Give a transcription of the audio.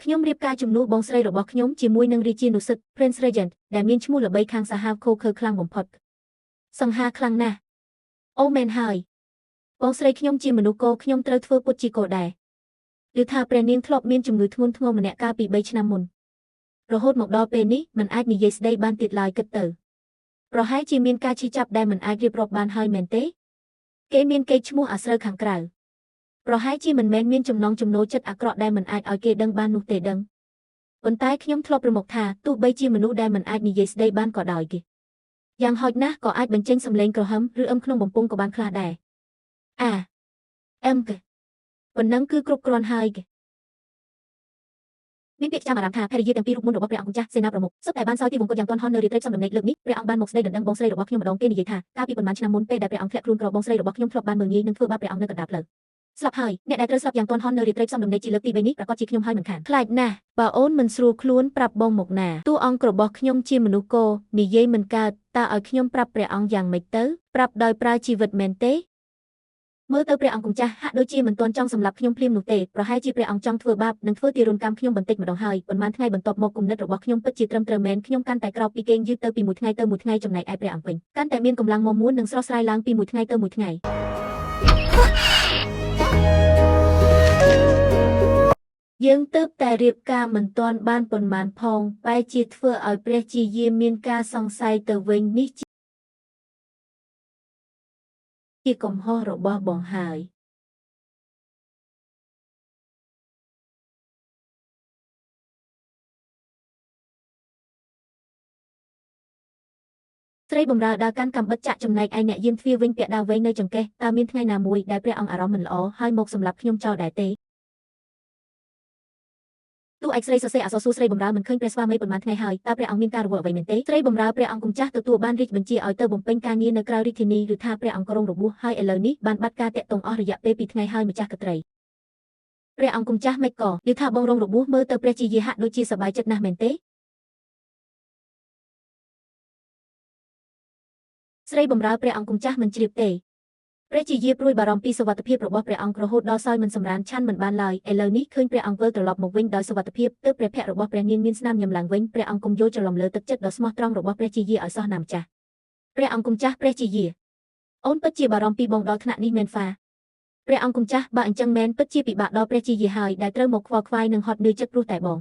ខ្ញុំរៀបការជំនួសបងស្រីរបស់ខ្ញុំជាមួយនឹងរាជានុសិទ្ធ Prince Regent ដែលមានឈ្មោះល្បីខាងសាហាវខូខើខ្លាំងបំផុតសង្ហាខ្លាំងណាស់អូមែនហើយបងស្រីខ្ញុំជាមនុស្សគោខ្ញុំត្រូវធ្វើពុតជាគោដែរឬថាព្រះនាងធ្លាប់មានជំងឺធ្ងន់ធ្ងរម្នាក់កាលពី3ឆ្នាំមុនរហូតមកដល់ពេលនេះមិនអាចនិយាយស្ដីបានទៀតឡើយគិតទៅប្រហែលជាមានការឈឺចាប់ដែលមិនអាចរៀបរាប់បានហើយមែនទេគេមានកេរ្តិ៍ឈ្មោះអាស្រូវខាងក្រៅប្រហែលជាមិនមែនមានចំណងចំណូលចិត្តអាក្រក់ដែលមិនអាចឲ្យគេដឹងបាននោះទេដឹងប៉ុន្តែខ្ញុំធ្លាប់ប្រមុខថាទោះបីជាមនុស្សដែលមិនអាចនិយាយស្ដីបានក៏ដោយគេយ៉ាងហោចណាស់ក៏អាចបញ្ចេញសំឡេងក្រហមឬក្នុងបំពង់ក៏បានខ្លះដែរគេប៉ុណ្ណឹងគឺគ្រប់គ្រាន់ហើយគេមានពាក្យចាំអារម្មណ៍ថាភរិយាទាំងពីររូបមុនរបស់ព្រះអង្គម្ចាស់សេនាប្រមុខសុទ្ធតែបានសោយទីវង្គតយ៉ាងទាន់ហន់នៅរាត្រីផ្សំដំណេកលើកនេះព្រះអង្គបានមកស្ដីដណ្ដឹងបងស្រីរបស់ខ្ញុំម្ដងគេនិយាយថាកាលពីប៉ុន្មានឆ្នាំមុនពេលដែលព្រះអង្គធ្លាក់ខ្លួនក្របងស្រីរបស់ខ្ញុំធ្លាប់បានមើលងាយនឹងធ្វើបាបព្រះអង្គនៅកណ្ដាលផ្លូវស្លាប់ហើយអ្នកដែលត្រូវស្លាប់យ៉ាងទាន់ហន់នៅរាត្រីផ្សំដំណេកជាលើកទី3នេះប្រកាសជាខ្ញុំហើយមិនខានខ្លាចណាស់បើអូនមិនស្រួលខ្លួនប្រាប់បងមកណាតួអង្គរបស់ខ្ញុំជាមនុស្សគោនិយាយមិនកើតតើឲ្យខ្ញុំប្រាប់ព្រះអង្គយ៉ាងម៉េចទៅប្រាប់ដោយប្រើជីវិតមែនទេមើលទៅព្រះអង្គម្ចាស់ហាក់ដូចជាមិនទាន់ចង់សម្លាប់ខ្ញុំភ្លាមនោះទេប្រហែលជាព្រះអង្គចង់ធ្វើបាបនិងធ្វើទារុណកម្មខ្ញុំបន្តិចម្ដងហើយប៉ុន្មានថ្ងៃបន្ទាប់មកគំនិតរបស់ខ្ញុំពិតជាត្រឹមត្រូវមែនខ្ញុំកាន់តែក្រោកពីគេងយឺតទៅពីមួយថ្ងៃទៅមួយថ្ងៃចំណែកឯព្រះអង្គវិញកាន់តែមានកម្លាំងមាំមួននិងស្រស់ស្រាយឡើងពីមួយថ្ងៃទៅមួយថ្ងៃយើងទើបតែរៀបការមិនទាន់បានប៉ុន្មានផងបែរជាធ្វើឲ្យព្រះជាយាមមានការសង្ស័យទៅវិញនេះជាកំហុសរបស់បងហើយស្រីបម្រើដើរកាន់កាំបិតចាក់ចំណែកឯអ្នកយាមទ្វារវិញពាក់ដាវវែងនៅចង្កេះតើមានថ្ងៃណាមួយដែលព្រះអង្គអារម្មណ៍មិនល្អហើយមកសម្លាប់ខ្ញុំចោលដែរទេទូឯកស្រីសរសេរអក្សរសួរស្រីបម្រើមិនឃើញព្រះស្វាមីប៉ុន្មានថ្ងៃហើយតើព្រះអង្គមានការរវល់អ្វីមែនទេស្រីបម្រើព្រះអង្គម្ចាស់ទទួលបានរាជបញ្ជាឲ្យទៅបំពេញការងារនៅក្រៅរាជធានីឬថាព្រះអង្គរងរបួសហើយឥឡូវនេះបានបាត់ការតាក់ទងអស់រយៈពេល2ថ្ងៃហើយម្ចាស់កត្រីព្រះអង្គម្ចាស់មិនក៏និយាយថាបងរងរបួសមើលទៅព្រះជាយាហាក់ដូចជាសប្បាយចិត្តណាស់មែនទេស្រីបម្រើព្រះអង្គម្ចាស់មិនជ្រាបទេព្រះជាយាព្រួយបារម្ភពីសុវត្ថិភាពរបស់ព្រះអង្គរហូតដល់សោយមិនសម្រានឆាន់មិនបានឡើយឥឡូវនេះឃើញព្រះអង្គវិលត្រឡប់មកវិញដោយសុវត្ថិភាពទើបព្រះភ័ក្ត្ររបស់ព្រះនាងមានស្នាមញឹមឡើងវិញព្រះអង្គគុំយល់ច្រឡំលើទឹកចិត្តដ៏ស្មោះត្រង់របស់ព្រះជាយាឲ្យសោះណាម្ចាស់ព្រះអង្គម្ចាស់ព្រះជាយាអូនពិតជាបារម្ភពីបងដល់ថ្នាក់នេះមែនហ្វាព្រះអង្គម្ចាស់បើអញ្ចឹងមែនពិតជាពិបាកដល់ព្រះជាយាហើយដែលត្រូវមកខ្វល់ខ្វាយនិងហត់នឿយចិត្តព្រោះតែបង